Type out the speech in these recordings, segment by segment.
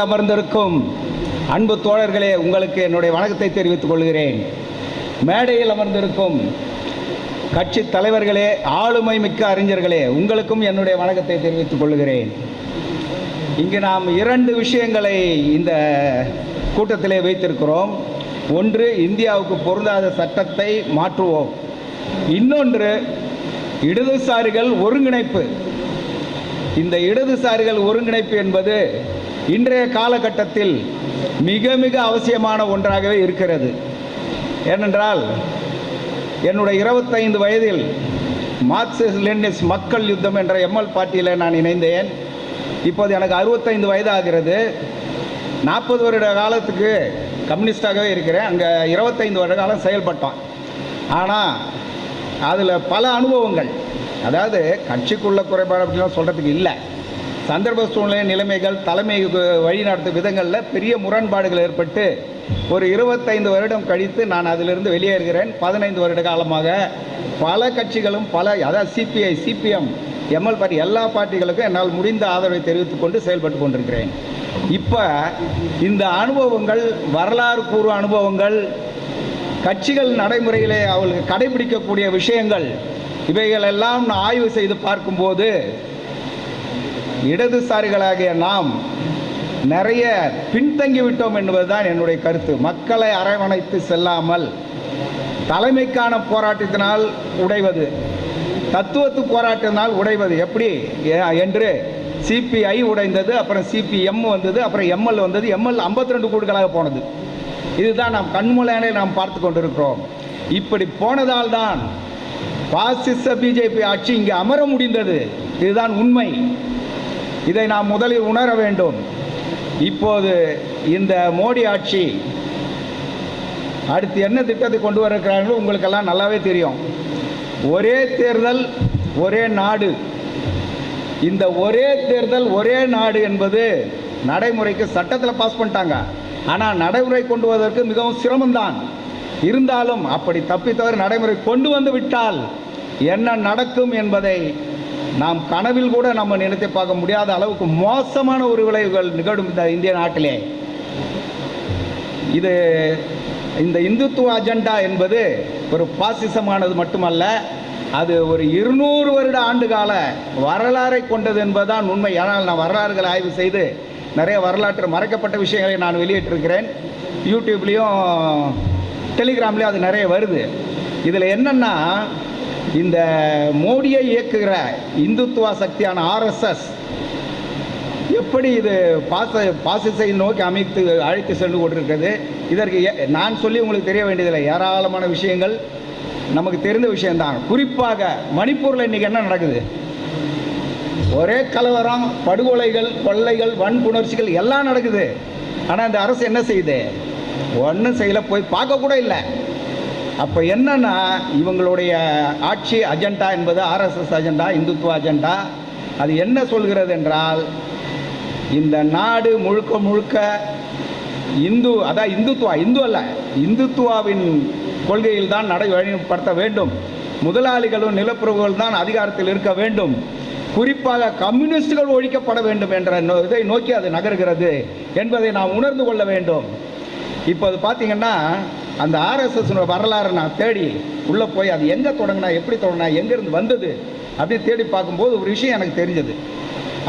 அமர்ந்திருக்கும் அன்பு தோழர்களே, உங்களுக்கு என்னுடைய வணக்கத்தை தெரிவித்துக் கொள்கிறேன். மேடையில் அமர்ந்திருக்கும் கட்சி தலைவர்களே, ஆளுமை மிக்க அறிஞர்களே, உங்களுக்கும் என்னுடைய வணக்கத்தை தெரிவித்துக் கொள்கிறேன். இங்கு நாம் இரண்டு விஷயங்களை இந்த கூட்டத்திலே வைத்திருக்கிறோம். ஒன்று, இந்தியாவுக்கு பொருந்தாத சட்டத்தை மாற்றுவோம். இன்னொன்று, இடதுசாரிகள் ஒருங்கிணைப்பு. இந்த இடதுசாரிகள் ஒருங்கிணைப்பு என்பது இன்றைய காலகட்டத்தில் மிக மிக அவசியமான ஒன்றாகவே இருக்கிறது. ஏனென்றால் என்னுடைய 25 வயதில் மார்க்சிஸ்ட் லெனினிஸ்ட் மக்கள் யுத்தம் என்ற எம்எல் பார்ட்டியில் நான் இணைந்தேன். இப்போது எனக்கு 65 வயது ஆகிறது. 40 வருட காலத்துக்கு கம்யூனிஸ்டாகவே இருக்கிறேன். அங்கே 25 வருட காலம் செயல்பட்டோம். ஆனால் அதில் பல அனுபவங்கள், அதாவது கட்சிக்குள்ள குறைபாடு அப்படிலாம் சொல்கிறதுக்கு இல்லை, சந்தர்ப்ப சூழ்நிலை, நிலைமைகள், தலைமை வழிநடத்தும் விதங்களில் பெரிய முரண்பாடுகள் ஏற்பட்டு ஒரு 25 வருடம் கழித்து நான் அதிலிருந்து வெளியேறுகிறேன். 15 வருட காலமாக பல கட்சிகளும் அதாவது சிபிஐ, சிபிஎம், எம்எல் பார்ட்டி, எல்லா பார்ட்டிகளுக்கும் என்னால் முடிந்த ஆதரவை தெரிவித்துக் கொண்டு செயல்பட்டு கொண்டிருக்கிறேன். இப்போ இந்த அனுபவங்கள், வரலாறு பூர்வ அனுபவங்கள், கட்சிகள் நடைமுறையிலே அவர்களுக்கு கடைபிடிக்கக்கூடிய விஷயங்கள், இவைகள் எல்லாம் நான் ஆய்வு செய்து பார்க்கும்போது இடதுசாரிகளாகிய நாம் நிறைய பின்தங்கிவிட்டோம் என்பதுதான் என்னுடைய கருத்து. மக்களை அரவணைத்து செல்லாமல் தலைமைக்கான போராட்டத்தினால் உடைவது, தத்துவத்து போராட்டத்தினால் உடைவது எப்படி என்று சிபிஐ உடைந்தது, அப்புறம் சிபிஎம் வந்தது, அப்புறம் எம்எல் வந்தது. எம்எல் 52 கூடுகளாக போனது. இதுதான் நாம் கண்முலையானே நாம் பார்த்து கொண்டிருக்கிறோம். இப்படி போனதால் தான் பாசிச பிஜேபி ஆட்சி இங்கே அமர முடிந்தது. இதுதான் உண்மை. இதை நாம் முதலில் உணர வேண்டும். இப்போது இந்த மோடி ஆட்சி அடுத்து என்ன திட்டத்தை கொண்டு வருகிறார்களோ உங்களுக்கெல்லாம் நல்லாவே தெரியும். ஒரே தேர்தல் ஒரே நாடு. இந்த ஒரே தேர்தல் ஒரே நாடு என்பது நடைமுறைக்கு சட்டத்தில் பாஸ் பண்ணிட்டாங்க. ஆனால் நடைமுறை கொண்டு வருவதற்கு மிகவும் சிரமம்தான். இருந்தாலும் அப்படி தப்பித்தவரை நடைமுறை கொண்டு வந்து விட்டால் என்ன நடக்கும் என்பதை நாம் கனவில் கூட நம்ம நினைத்து பார்க்க முடியாத அளவுக்கு மோசமான ஒரு விளைவுகள் நிகழும் இந்த இந்திய நாட்டிலே. இந்த இந்துத்துவ அஜெண்டா என்பது ஒரு பாசிசமானது மட்டுமல்ல, அது ஒரு 200 வருட ஆண்டுகால வரலாறை கொண்டது என்பதுதான் உண்மை. ஆனால் நான் வரலாறுகளை ஆய்வு செய்து நிறைய வரலாற்று மறைக்கப்பட்ட விஷயங்களை நான் வெளியிட்டிருக்கிறேன். யூடியூப்லேயும் டெலிகிராம்லேயும் அது நிறைய வருது. இதில் என்னென்னா, இந்த மோடியை இயக்குகிற இந்துத்துவ சக்தியான ஆர்எஸ்எஸ் எப்படி இது பாசிசை நோக்கி அழைத்து சென்று கொண்டிருக்கிறது. இதற்கு நான் சொல்லி உங்களுக்கு தெரிய வேண்டியதில்லை. ஏராளமான விஷயங்கள் நமக்கு தெரிந்த விஷயம்தான். குறிப்பாக மணிப்பூரில் இன்றைக்கி என்ன நடக்குது? ஒரே கலவரம், படுகொலைகள், கொள்ளைகள், வன்புணர்ச்சிகள் எல்லாம் நடக்குது. ஆனால் இந்த அரசு என்ன செய்யுது? ஒன்றும் செய்யலை, போய் பார்க்க கூட இல்லை. அப்போ என்னன்னா, இவங்களுடைய ஆட்சி அஜெண்டா என்பது ஆர்எஸ்எஸ் அஜெண்டா, இந்துத்துவ அஜெண்டா. அது என்ன சொல்கிறது என்றால், இந்த நாடு முழுக்க முழுக்க இந்து அல்ல, இந்துத்துவாவின் கொள்கையில் தான் வழிபடுத்த வேண்டும். முதலாளிகளும் நிலப்பிரபுகள் தான் அதிகாரத்தில் இருக்க வேண்டும். குறிப்பாக கம்யூனிஸ்டுகள் ஒழிக்கப்பட வேண்டும் என்ற இதை நோக்கி அது நகர்கிறது என்பதை நாம் உணர்ந்து கொள்ள வேண்டும். இப்போது பார்த்தீங்கன்னா, அந்த ஆர்எஸ்எஸ் வரலாறு நான் தேடி உள்ளே போய் அது எங்கே தொடங்கினா, எப்படி தொடங்கினா, எங்கேருந்து வந்தது அப்படின்னு தேடி பார்க்கும்போது ஒரு விஷயம் எனக்கு தெரிஞ்சது.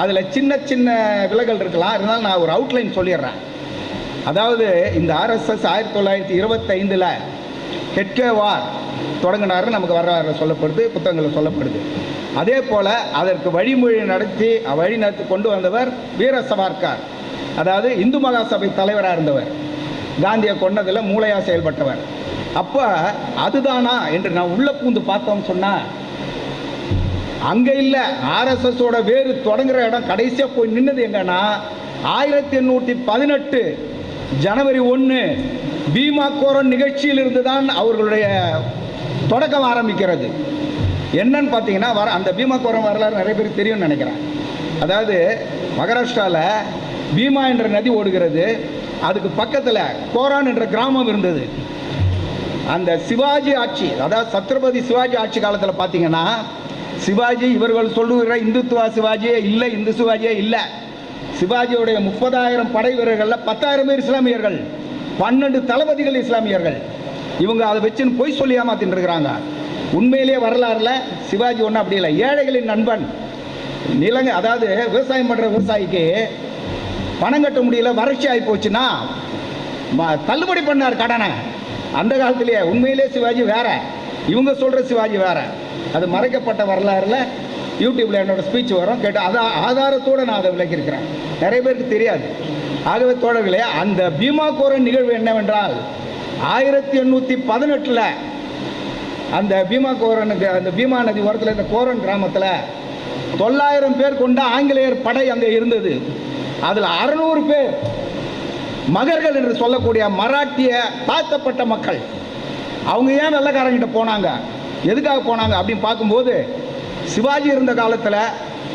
அதில் சின்ன சின்ன விலகல் இருக்கலாம், இருந்தாலும் நான் ஒரு அவுட்லைன் சொல்லிடுறேன். அதாவது இந்த ஆர்எஸ்எஸ் 1925 ஹெட்கேவார் தொடங்கினார்னு நமக்கு வரலாறு சொல்லப்படுது, புத்தகங்களில் சொல்லப்படுது. அதே போல் அதற்கு வழிநடத்தி கொண்டு வந்தவர் வீர சவார்கர், அதாவது இந்து மகாசபை தலைவராக இருந்தவர், காந்தியை கொண்டதில் மூளையாக செயல்பட்டவர். அப்போ அதுதானா என்று நான் உள்ளே பூந்து பார்த்தோம்னு சொன்னால் அங்கே இல்லை. ஆர்எஸ்எஸோட வேறு தொடங்குகிற இடம் கடைசியாக போய் நின்னது எங்கன்னா 1818 ஜனவரி 1 பீமா கோரன் நிகழ்ச்சியிலிருந்து தான் அவர்களுடைய தொடக்கம் ஆரம்பிக்கிறது. என்னன்னு பார்த்தீங்கன்னா, அந்த பீமா கோரன் வரலாறு நிறைய பேருக்கு தெரியும்னு நினைக்கிறேன். அதாவது மகாராஷ்டிராவில் பீமா என்ற நதி ஓடுகிறது. அதுக்கு பக்கத்தில் கோரான் என்ற கிராமம் இருந்தது. அந்த சிவாஜி ஆட்சி, அதாவது சத்ரபதி சிவாஜி ஆட்சி காலத்தில் பார்த்தீங்கன்னா, சிவாஜி இவர்கள் சொல்லுகிற இந்துத்துவ சிவாஜியே இல்லை, இந்து சிவாஜியே இல்லை. சிவாஜியுடைய 30,000 படை வீரர்களில் 10,000 பேர் இஸ்லாமியர்கள், 12 தளபதிகள் இஸ்லாமியர்கள். இவங்க அதை வச்சுன்னு பொய் சொல்லி ஏமாத்தின்னு இருக்கிறாங்க. உண்மையிலேயே வரலாறுல சிவாஜி ஒன்றும் அப்படி இல்லை. ஏழைகளின் நண்பன். நிலங்க அதாவது விவசாயம் பண்ணுற விவசாயிக்கு பணம் கட்ட முடியல, வறட்சி ஆகி போச்சுன்னா தள்ளுபடி பண்ணார் கடனை. அந்த காலத்திலேயே உண்மையிலே சிவாஜி வேற, இவங்க சொல்கிற சிவாஜி வேற. அது மறைக்கப்பட்ட வரலாறுல யூடியூப்பில் என்னோட ஸ்பீச் வரும், கேட்டு அதை ஆதாரத்தோடு நான் அதை விளக்கியிருக்கிறேன். நிறைய பேருக்கு தெரியாது. ஆகவே தோழர்களே, அந்த பீமா கோரன் நிகழ்வு என்னவென்றால் 1818 அந்த பீமா கோரனுக்கு, அந்த பீமா நதி ஓரத்தில் இந்த கோரன் கிராமத்தில் 900 பேர் கொண்ட ஆங்கிலேயர் படை அங்கே இருந்தது. அதில் 600 பேர் மகர்கள் என்று சொல்லக்கூடிய மராட்டிய தாழ்த்தப்பட்ட மக்கள். அவங்க ஏன் வெள்ளைக்காரங்கிட்ட போனாங்க, எதுக்காக போனாங்க அப்படின்னு பார்க்கும்போது, சிவாஜி இருந்த காலத்தில்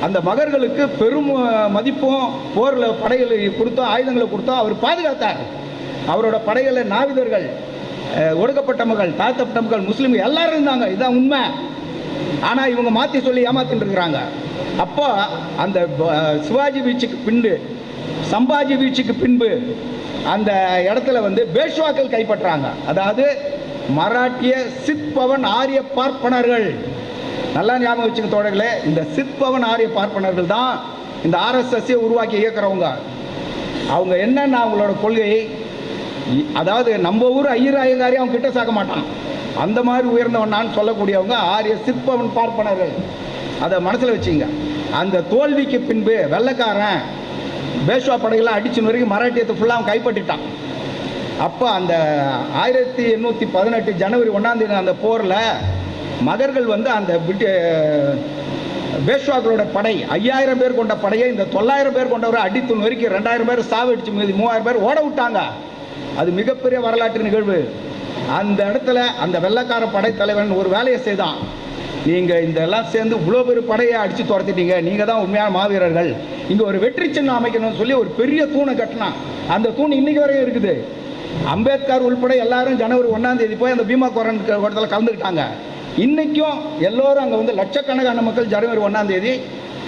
அந்த மகர்களுக்கு பெரும் மதிப்பும் போரில் படைகள் கொடுத்தோம், ஆயுதங்களை கொடுத்தோம், அவர் பாதுகாத்தார். அவரோட படைகளில் நாவிதர்கள், ஒடுக்கப்பட்ட மக்கள், தாழ்த்தப்பட்ட மக்கள், முஸ்லீம்கள் எல்லாரும் இருந்தாங்க. இதுதான் உண்மை. ஆனால் இவங்க மாற்றி சொல்லி ஏமாத்தின்னு இருக்கிறாங்க. அப்போ அந்த சிவாஜி வீழ்ச்சிக்கு பின்பு, சம்பாஜி வீழ்ச்சிக்கு பின்பு அந்த இடத்துல வந்து பேஷ்வாக்கள் கைப்பற்றாங்க. அதாவது மராட்டிய சித்பவன் ஆரிய பார்ப்பனர்கள். நல்லா ஞாபகம் வச்சுங்க தோழர்களே, இந்த சித்பவன் ஆரிய பார்ப்பனர்கள் தான் இந்த ஆர்எஸ்எஸ்ஸை உருவாக்கி இயக்கிறவங்க. அவங்க என்னன்னா அவங்களோட கொள்கை, அதாவது நம்ம ஊர் ஐயர் ஐயங்காரி அவங்க கிட்ட சாக்க மாட்டான், அந்த மாதிரி உயர்ந்தவனான்னு சொல்லக்கூடியவங்க ஆரிய சித்பவன் பார்ப்பனர்கள். அதை மனசில் வச்சுங்க. அந்த தோல்விக்கு பின்பு வெள்ளைக்காரன் பேஷ்வா படைகள்லாம் அடிச்சு வரைக்கும் மராட்டியத்தை ஃபுல்லாக அவன் கைப்பற்றிட்டான். அப்போ அந்த 1818 ஜனவரி 1ஆம் தேதி அந்த போரில் மகர்கள் வந்து அந்த பேஷ்வாக்களோட படை 5000 பேர் கொண்ட படையை இந்த 900 பேர் கொண்டவரை அடித்து வரைக்கும் 2000 பேர் சாவடிச்சு மீது 3000 பேர் ஓட விட்டாங்க. அது மிகப்பெரிய வரலாற்று நிகழ்வு. அந்த இடத்துல அந்த வெள்ளைக்கார படைத்தலைவன் ஒரு வேலையை செய்தான். நீங்கள் இதெல்லாம் சேர்ந்து இவ்வளோ பெரிய படையை அடித்து துரத்திட்டீங்க, நீங்கள் தான் உண்மையான மாவீரர்கள், இங்கே ஒரு வெற்றி சின்னம் அமைக்கணும்னு சொல்லி ஒரு பெரிய தூணை கட்டினான். அந்த தூண் இன்னைக்கு வரையும் இருக்குது. அம்பேத்கர் உள்பட எல்லாரும் ஜனவரி 1ஆம் தேதி போய் அந்த பீமா கோரன் கூட்டத்தில் கலந்துக்கிட்டாங்க. இன்றைக்கும் எல்லோரும் அங்கே வந்து லட்சக்கணக்கான மக்கள் ஜனவரி 1ஆம் தேதி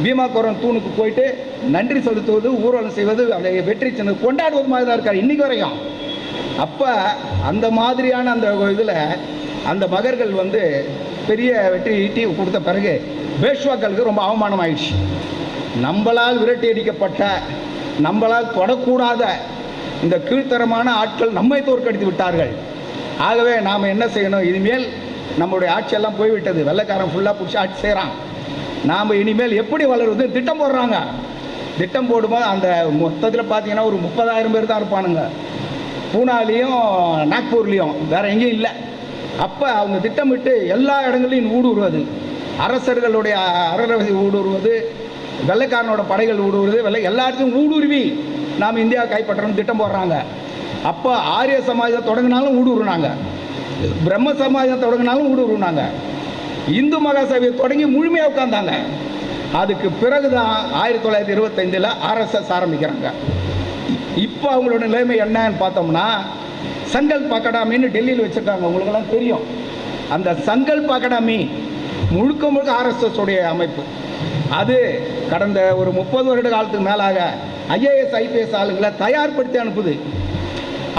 பீமா கோரன் தூணுக்கு போயிட்டு நன்றி செலுத்துவது, ஊர்வலம் செய்வது, அதை வெற்றி சின்னம் கொண்டாடுவது மாதிரி தான் இருக்கார் இன்னைக்கு வரையும். அப்போ அந்த மாதிரியான அந்த இதில் அந்த மகர்கள் வந்து பெரிய வெற்றி ஈட்டி கொடுத்த பிறகு பேஷ்வாக்களுக்கு ரொம்ப அவமானம் ஆயிடுச்சு. நம்மளால் விரட்டி அடிக்கப்பட்ட, நம்மளால் தொடக்கூடாத இந்த கீழ்த்தரமான ஆட்கள் நம்மை தோற்கடித்து விட்டார்கள். ஆகவே நாம் என்ன செய்யணும், இனிமேல் நம்மளுடைய ஆட்சியெல்லாம் போய்விட்டது, வெள்ளைக்காரன் ஃபுல்லாக பிடிச்சி ஆட்சி செய்கிறான், நாம் இனிமேல் எப்படி வளருவது திட்டம் போடுறாங்க. திட்டம் போடும்போது அந்த மொத்தத்தில் பார்த்தீங்கன்னா ஒரு 30,000 பேர் தான் இருப்பானுங்க, பூனாலையும் நாக்பூர்லேயும், வேறு எங்கேயும் இல்லை. அப்போ அவங்க திட்டமிட்டு எல்லா இடங்களையும் ஊடுருவது, அரசர்களுடைய அரசை ஊடுருவது, வெள்ளைக்காரனோட படைகள் ஊடுருவது, எல்லாத்தையும் ஊடுருவி நாம் இந்தியா கைப்பற்றணும்னு திட்டம் போடுறாங்க. அப்போ ஆரிய சமாஜம் தொடங்கினாலும் ஊடுருவினாங்க, பிரம்ம சமாஜம் தொடங்கினாலும் ஊடுருவினாங்க, இந்து மகாசபையை தொடங்கி முழுமையாக உட்கார்ந்தாங்க. அதுக்கு பிறகு தான் 1925 ஆர்எஸ்எஸ் ஆரம்பிக்கிறாங்க. இப்போ அவங்களோட நிலைமை என்னன்னு பார்த்தோம்னா, சங்கல்ப் அகாடமின்னு டெல்லியில் வச்சுருக்காங்க, உங்களுக்கெல்லாம் தெரியும். அந்த சங்கல்ப் அகாடமி முழுக்க முழுக்க ஆர்எஸ்எஸ் உடைய அமைப்பு. அது கடந்த ஒரு 30 வருட காலத்துக்கு மேலாக ஐஏஎஸ் ஐபிஎஸ் ஆளுங்களை தயார்படுத்தி அனுப்புது.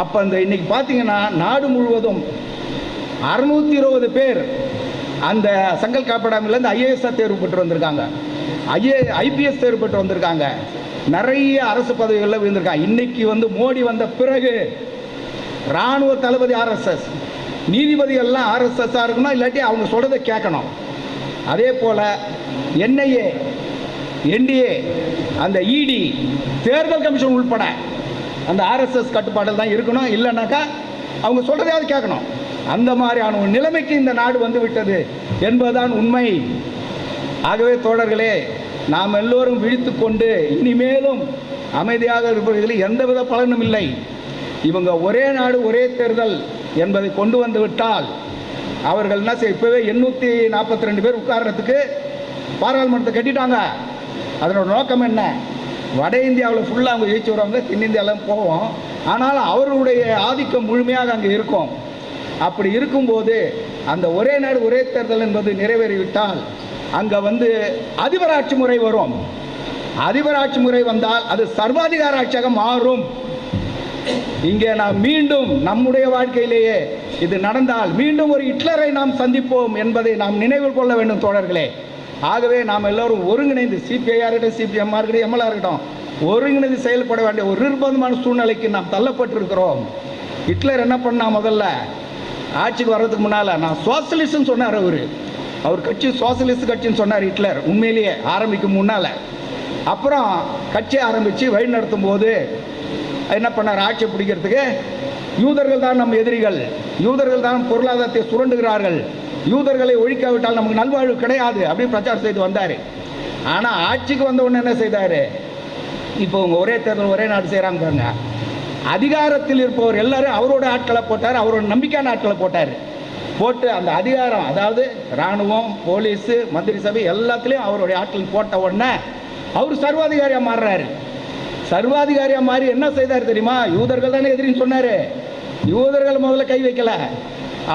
அப்போ இந்த இன்னைக்கு பார்த்தீங்கன்னா நாடு முழுவதும் 620 பேர் அந்த சங்கல்ப் அகாடமிலேருந்து ஐஏஎஸ்ஸாக தேர்வு பெற்று வந்திருக்காங்க, ஐபிஎஸ் தேர்வு பெற்று வந்திருக்காங்க, நிறைய அரசு பதவிகளில் விழுந்திருக்காங்க. இன்னைக்கு வந்து மோடி வந்த பிறகு இராணுவ தளபதி ஆர்எஸ்எஸ், நீதிபதிகள்லாம் ஆர்எஸ்எஸ்ஸாக இருக்கணும், இல்லாட்டி அவங்க சொல்கிறத கேட்கணும். அதே போல் என்ஐஏ, என்டிஏ, அந்த இடி, தேர்தல் கமிஷன் உள்பட அந்த ஆர்எஸ்எஸ் கட்டுப்பாட்டில் தான் இருக்கணும், இல்லைனாக்கா அவங்க சொல்கிறதையாவது கேட்கணும். அந்த மாதிரியான ஒரு நிலைமைக்கு இந்த நாடு வந்து விட்டது என்பதுதான் உண்மை. ஆகவே தோழர்களே, நாம் எல்லோரும் விழித்து கொண்டு இனிமேலும் அமைதியாக இருப்பதில் எந்தவித பலனும் இல்லை. இவங்க ஒரே நாடு ஒரே தேர்தல் என்பதை கொண்டு வந்து விட்டால் அவர்கள் என்ன செய்ய, இப்போவே 842 பேர் உட்கார்றதுக்கு பாராளுமன்றத்தை கட்டிட்டாங்க. அதனோட நோக்கம் என்ன, வட இந்தியாவில் ஃபுல்லாக அவங்க ஜெயிச்சு வருவாங்க, தென்னிந்தியாவில் போவோம், ஆனால் அவர்களுடைய ஆதிக்கம் முழுமையாக அங்கே இருக்கும். அப்படி இருக்கும்போது அந்த ஒரே நாடு ஒரே தேர்தல் என்பது நிறைவேறிவிட்டால் அங்கே வந்து அதிபராட்சி முறை வரும். அதிபர் ஆட்சி முறை வந்தால் அது சர்வாதிகார ஆட்சியாக மாறும். இங்கே நாம் மீண்டும் நம்முடைய வாழ்க்கையிலேயே இது நடந்தால் மீண்டும் ஒரு ஹிட்லரை நாம் சந்திப்போம் என்பதை நாம் நினைவில் கொள்ள வேண்டும் தோழர்களே. ஆகவே நாம் எல்லோரும் ஒருங்கிணைந்து, சிபிஐஆர் இருக்கட்டும், சிபிஎம்ஆர் இருக்கட்டும், எம்எல்ஆர் இருக்கட்டும், ஒருங்கிணைந்து செயல்பட வேண்டிய ஒரு நிர்பந்தமான சூழ்நிலைக்கு நாம் தள்ளப்பட்டிருக்கிறோம். ஹிட்லர் என்ன பண்ணா, முதல்ல ஆட்சிக்கு வர்றதுக்கு முன்னால் நான் சோசியலிஸ்ட்னு சொன்னார். அவர் கட்சி சோசியலிஸ்ட் கட்சின்னு சொன்னார் ஹிட்லர், உண்மையிலேயே ஆரம்பிக்கும் முன்னால். அப்புறம் கட்சி ஆரம்பித்து வழி நடத்தும் போது என்ன பண்ணார், ஆட்சியை பிடிக்கிறதுக்கு யூதர்கள் தான் நம் எதிரிகள், யூதர்கள் தான் பொருளாதாரத்தை சுரண்டுகிறார்கள், யூதர்களை ஒழிக்காவிட்டால் நமக்கு நல்வாழ்வு கிடையாது அப்படின்னு பிரச்சாரம் செய்து வந்தார். ஆனால் ஆட்சிக்கு வந்த உடனே என்ன செய்தார், இப்போ உங்கள் ஒரே தேர்தல் ஒரே நாடு செய்கிறாங்க பாருங்க, அதிகாரத்தில் இருப்பவர் எல்லாரும் அவரோட ஆட்களை போட்டார், அவரோட நம்பிக்கையான ஆட்களை போட்டு அந்த அதிகாரம், அதாவது இராணுவம், போலீஸு, மந்திரி சபை எல்லாத்துலேயும் அவருடைய ஆட்கள் போட்ட உடனே அவர் சர்வாதிகாரியாக மாறுறாரு. சர்வாதிகாரியாக மாறி என்ன செய்தார் தெரியுமா, யூதர்கள் தானே எதிரின்னு சொன்னார். யூதர்கள் முதல்ல கை வைக்கல.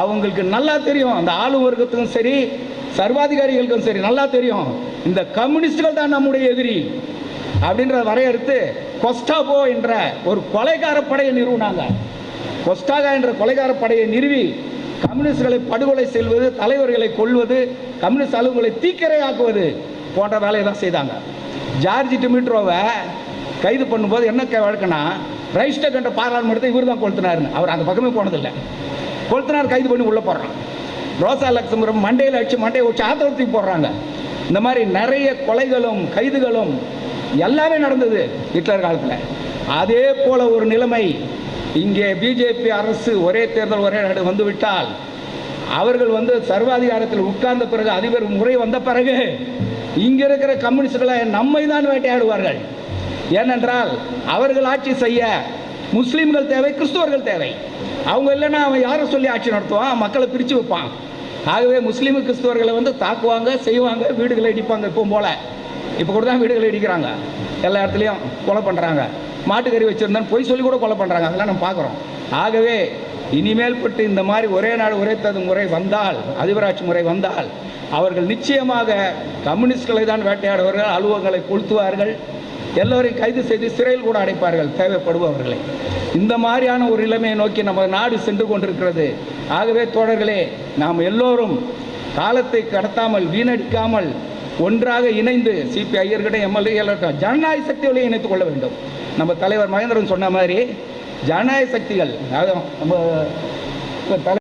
அவங்களுக்கு நல்லா தெரியும், அந்த ஆளும் வர்க்கத்துக்கும் சரி சர்வாதிகாரிகளுக்கும் சரி நல்லா தெரியும், இந்த கம்யூனிஸ்டுகள் தான் நம்முடைய எதிரி அப்படின்ற வரையறுத்து கொஸ்டாபோ என்ற ஒரு கொலைகார படையை நிறுவினாங்க. கொஸ்டாகா என்ற கொலைகார படையை நிறுவி கம்யூனிஸ்டுகளை படுகொலை செய்வது, தலைவர்களை கொல்வது, கம்யூனிஸ்ட் அலுவலர்களை தீக்கிரையாக்குவது போன்ற வேலையை தான் செய்தாங்க. ஜார்ஜ் டிமிட்ரோவை கைது பண்ணும்போது என்ன வழக்குன்னா, ரைஸ்டக் என்ற பாராளுமன்றத்தை இவர் தான் கொளுத்தினார்னு. அவர் அந்த பக்கமே போனதில்லை. கொளுத்தினார், கைது பண்ணி உள்ளே போடுறான். ரோசா லக்சம்பரம் மண்டையில் அடித்து மண்டையை வச்சு ஆத்திரத்துக்கு போடுறாங்க. இந்த மாதிரி நிறைய கொலைகளும் கைதுகளும் எல்லாமே நடந்தது ஹிட்லர் காலத்தில். அதே போல் ஒரு நிலைமை இங்கே பிஜேபி அரசு ஒரே தேர்தல் ஒரே நாடு வந்துவிட்டால், அவர்கள் சர்வாதிகாரத்தில் உட்கார்ந்த பிறகு, அதிபர் முறை வந்த பிறகு இங்கே இருக்கிற கம்யூனிஸ்டுகளை நம்மை தான் வேட்டையாடுவார்கள். ஏனென்றால் அவர்கள் ஆட்சி செய்ய முஸ்லீம்கள் தேவை, கிறிஸ்துவர்கள் தேவை. அவங்க இல்லைன்னா அவன் யாரை சொல்லி ஆட்சி நடத்துவான், மக்களை பிரித்து வைப்பான். ஆகவே முஸ்லீமு கிறிஸ்துவர்களை தாக்குவாங்க, செய்வாங்க, வீடுகளை இடிப்பாங்க. இப்போவும் போல் இப்போ கூட தான் வீடுகளை இடிக்கிறாங்க, எல்லா இடத்துலையும் கொலை பண்ணுறாங்க. மாட்டுக்கறி வச்சுருந்தான்னு பொய் சொல்லி கூட கொலை பண்ணுறாங்க, அதெல்லாம் நம்ம பார்க்குறோம். ஆகவே இனிமேல் பட்டு இந்த மாதிரி ஒரே நாடு ஒரே தேர்தல் முறை வந்தால், அதிபராட்சி முறை வந்தால், அவர்கள் நிச்சயமாக கம்யூனிஸ்டுகளை தான் வேட்டையாடுவார்கள், அலுவலகங்களை கொளுத்துவார்கள், எல்லோரையும் கைது செய்து சிறையில் கூட அடைப்பார்கள் தேவைப்படுபவர்களை. இந்த மாதிரியான ஒரு நிலைமையை நோக்கி நம்ம நாடு சென்று கொண்டிருக்கிறது. ஆகவே தோழர்களே, நாம் எல்லோரும் காலத்தை கடத்தாமல் வீணடிக்காமல் ஒன்றாக இணைந்து சிபிஐ இருக்கட்டும், எம்எல்ஏ இருக்கட்டும், ஜனநாயக சக்திகளையும் இணைத்துக் கொள்ள வேண்டும். நம்ம தலைவர் மகேந்திரன் சொன்ன மாதிரி ஜனநாயக சக்திகள், அதாவது நம்ம